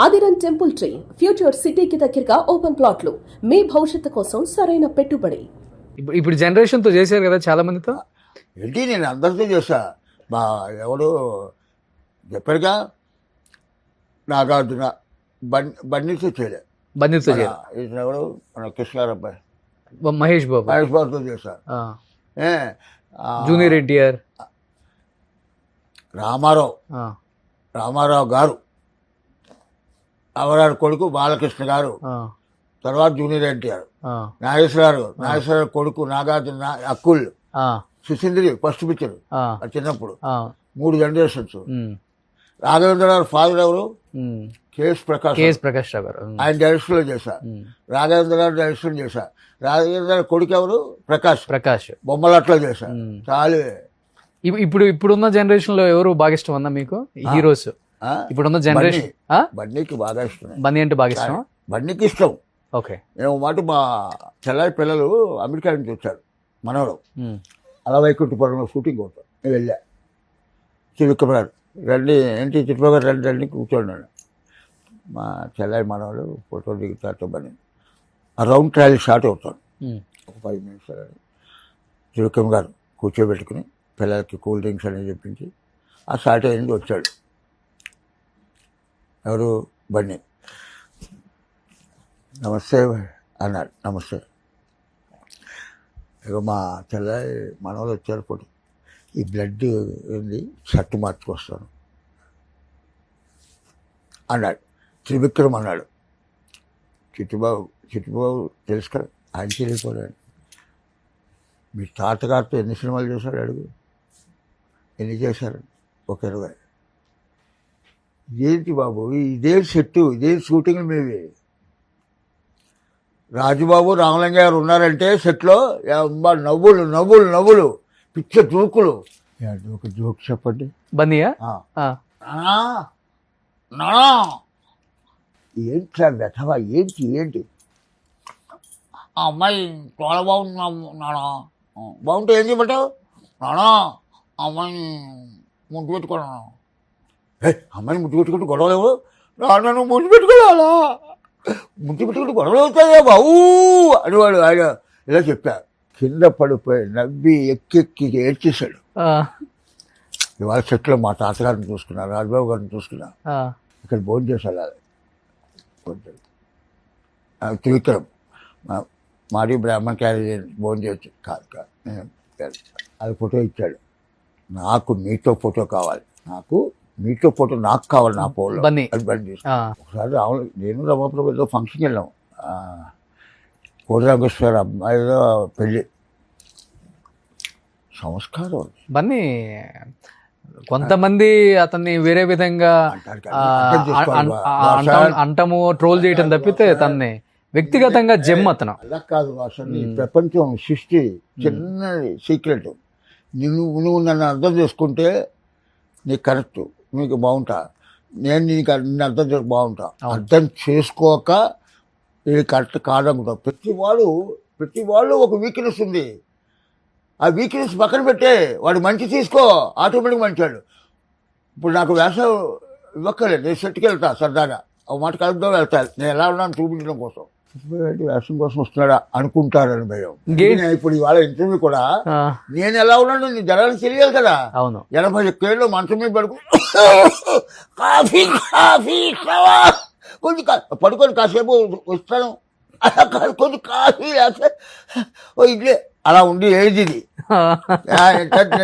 ఆదిరన్ temple tree future సిటీకి దగ్గరగా open ప్లాట్లు మీ భవిష్యత్తు కోసం సరైన పెట్టుబడి. ఇప్పుడు జనరేషన్ తో చేశారు కదా చాలా మందితో. ఏంటి నేను అందరితో చేశా. మా ఎవడు చెప్పారుగా నాగార్జున బండితో చేయలే. బండితో ఇతను ఎవడు మన కృష్ణారబ్బాయి మహేష్ బాబుతో చేశా. జూనియర్ ఎన్టీఆర్, రామారావు గారు, రామారావు కొడుకు బాలకృష్ణ గారు, తర్వాత జూనియర్ ఎన్టీఆర్, నాగేశ్వరరావు కొడుకు నాగార్జున, అక్కుల్, సుశీంద్రి ఫస్ట్ పిక్చర్ చిన్నప్పుడు 3 జనరేషన్స్. రాఘవేంద్ర గారు ఫాదర్ ఎవరు? కేఎస్ ప్రకాష్ రావు గారు. ఆయన డైరెక్షన్ లో చేశా. రాఘవేంద్ర గారు డైరెక్షన్ చేశా. రాఘవేంద్ర గారు కొడుకు ఎవరు? ప్రకాష్ బొమ్మలట్లో చేశా. చాలు. ఇప్పుడున్న జనరేషన్ లో ఎవరు బాగా ఇష్టం అన్నా మీకు హీరోస్? ఇప్పుడున్న జనరేషన్ బన్నీకి బాగా ఇష్టం. బన్నీ అంటే బాగా ఇష్టం. బన్నీకి ఇష్టం. ఓకే. నేను మాట మా చెల్లాయి పిల్లలు అమెరికా నుంచి వచ్చారు. మనవడు అలా వైకుంఠపురంలో షూటింగ్ అవుతాం. నేను వెళ్ళా. చిరుక్కగారు రండి, ఏంటి చిట్టుగారు రండి కూర్చోండి. మా చెల్లాయి మనవాళ్ళు ఫోటో దిగుతారు. బన్నీ ఆ రౌండ్ ట్రయల్ స్టార్ట్ అవుతాడు. ఒక 5 నిమిషాలు చిరుక్కమ్మ గారు కూర్చోబెట్టుకుని పిల్లలకి కూల్ డ్రింక్స్ అనేది చెప్పించి ఆ స్టార్ట్ అయ్యింది. వచ్చాడు ఎవరు? బన్నీ. నమస్తే అన్నాడు. నమస్తే. ఇక మా చెల్లాయి మనవాళ్ళు వచ్చారు. ఫోటో ఈ బ్లడ్ ఏంది, షర్ట్ మార్చుకొస్తాను అన్నాడు. త్రివిక్రమ్ అన్నాడు. చిట్టుబాబు తెలుసు కదా, ఆయన తెలియపోయాడు. మీ తాతగారితో ఎన్ని సినిమాలు చేశాడు అడుగు. ఎన్ని చేశారు? ఒక 20. ఏంటి బాబు ఇదే సెట్టు, ఇదే షూటింగ్ మీవి. రాజుబాబు రామలింగ గారు ఉన్నారంటే సెట్లో నవ్వులు పిచ్చ జోకులు. ఒక జోక్ చెప్పండి. బన్నీయా? ఏంటి సార్ వెధవా? ఏంటి ఆ అమ్మాయి చాలా బాగుంది నానా. బాగుంటే ఏం చేయమంటావు నానా? అమ్మాయిని ముద్దు పెట్టుకోనా? అమ్మాయిని ముద్దు పెట్టుకుంటూ గొడవలేవు. నన్ను ముద్దు పెట్టుకోవాలా? ముద్దు పెట్టుకుంటూ గొడవలు అవుతాయా బాబు అనేవాడు. ఆయన ఇలా చెప్పారు. కింద పడిపోయి నవ్వి ఎక్కి ఏడ్చేశాడు. ఇవాళ చెట్లో మా తాతగారిని చూసుకున్నా, రాజబాబు గారిని చూసుకున్నా. ఇక్కడ భోజనం చేశాడు. త్రివిక్రమ్ మాది బ్రాహ్మణ క్యారేజ్ భోజనం చేయొచ్చు. కాదు అది ఫోటో ఇచ్చాడు. నాకు మీతో ఫోటో కావాలి, మీతో ఫోటో నాకు కావాలి. నా ఫోన్లో అది బండి తీసుకున్నాను. ఒకసారి నేను రమాపురం ఏదో ఫంక్షన్కి వెళ్ళాం. కోడిరామేశ్వర అమ్మాయిలో పెళ్ళి. సంస్కారం. బన్నీ కొంతమంది అతన్ని వేరే విధంగా అంటము, ట్రోల్ చేయటం తప్పితే తనని వ్యక్తిగతంగా జెమ్ అతను అలా కాదు. అసలు ఈ ప్రపంచం సృష్టి చిన్నది సీక్రెట్. నువ్వు నన్ను అర్థం చేసుకుంటే నీకు కరెక్ట్, నీకు బాగుంటా. నేను నిన్ను అర్థం చేసుకో బాగుంటా. అర్థం చేసుకోక ఇది కరెక్ట్ కాదనుకుంటా. ప్రతి వాళ్ళు ఒక వీక్నెస్ ఉంది. ఆ వీక్నెస్ పక్కన పెట్టే వాడు మంచి తీసుకో, ఆటోమేటిక్ మంచాడు. ఇప్పుడు నాకు వేషం ఇవ్వక్కర్లేదు. నేను సెట్కి వెళ్తా సరదాగా, ఒక మాట కలుపుదాం వెళ్తాను. నేను ఎలా ఉన్నాను చూపించడం కోసం. వేషం కోసం వస్తున్నాడా అనుకుంటారని భయం. ఇప్పుడు ఇవాళ ఇంటర్వ్యూ కూడా నేను ఎలా ఉన్నాను నీ జనానికి తెలియాలి కదా. 80 ఏళ్ళు మంచం మీద కొంచెం పడుకొని కాసేపు వస్తాను. కొంచెం కాఫీ లేకపోతే ఓ ఇడ్లీ అలా ఉండి ఏజ్ ఇది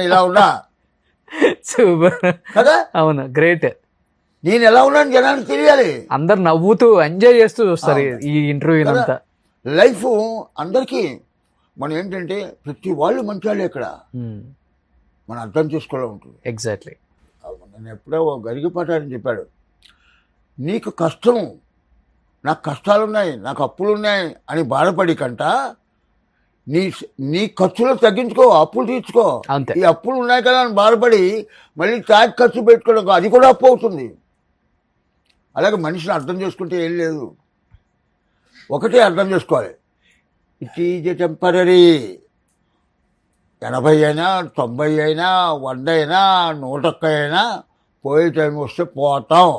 ఇలా ఉన్నా కదా. అవును, గ్రేట్. నేను ఎలా ఉన్నాను జనానికి తెలియాలి. అందరు నవ్వుతూ ఎంజాయ్ చేస్తూ చూస్తారు ఈ ఇంటర్వ్యూ అంతా. లైఫ్ అందరికీ మనం ఏంటంటే ప్రతి వాళ్ళు మంచి ఇక్కడ మనం అర్థం చేసుకోవడం ఉంటుంది. ఎగ్జాక్ట్లీ. నేను ఎప్పుడో గరిగిపాటారని చెప్పాడు, నీకు కష్టం, నాకు కష్టాలున్నాయి, నాకు అప్పులున్నాయి అని బాధపడి కంట నీ ఖర్చులు తగ్గించుకో, అప్పులు తీర్చుకో. ఈ అప్పులు ఉన్నాయి కదా అని బాధపడి మళ్ళీ తాగి ఖర్చు పెట్టుకోవడం, అది కూడా అప్పు అవుతుంది. అలాగే మనిషిని అర్థం చేసుకుంటే ఏం లేదు. ఒకటే అర్థం చేసుకోవాలి, ఇట్ ఈజ్ ఎ టెంపరరీ. 80 అయినా 90 అయినా 100 అయినా 101 అయినా పోయే టైం వస్తే పోతాం.